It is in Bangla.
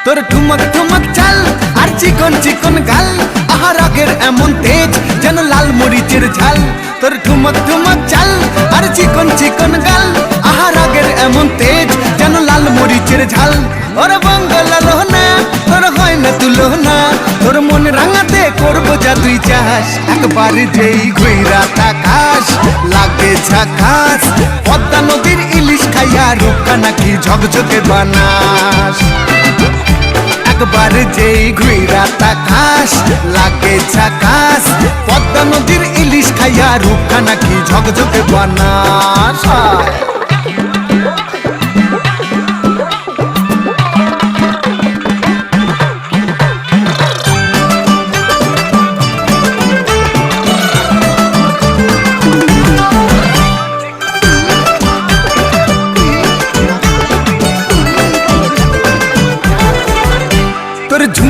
তোর ঠুমক ঠুমক চাল আর চিকন চিকন গাল, আহা রাগের এমন তেজ যেন লাল মরিচের ঝাল। তোর ঠুমক ঠুমক চাল আর চিকন চিকন গাল, আহা রাগের এমন তেজ যেন লাল মরিচের ঝাল। ওরে বঙ্গলা লোহনা তোর হয় না তুলনা, তোর মন রাঙাতে করবো যা তুই চাস। একবার যেই ঘুইরা তাকাস লাগে ঝাকাস, পদ্মা নদীর ইলিশ খাইয়া রূপকা নাকি ঝকঝকে বানাস। একবার যেই ঘুইরা তাকাস লাগে ঝাকাস, পদ্মা নদীর ইলিশ খাইয়া রূপকা নাকি ঝকঝকে বানাস। তোর ঝুম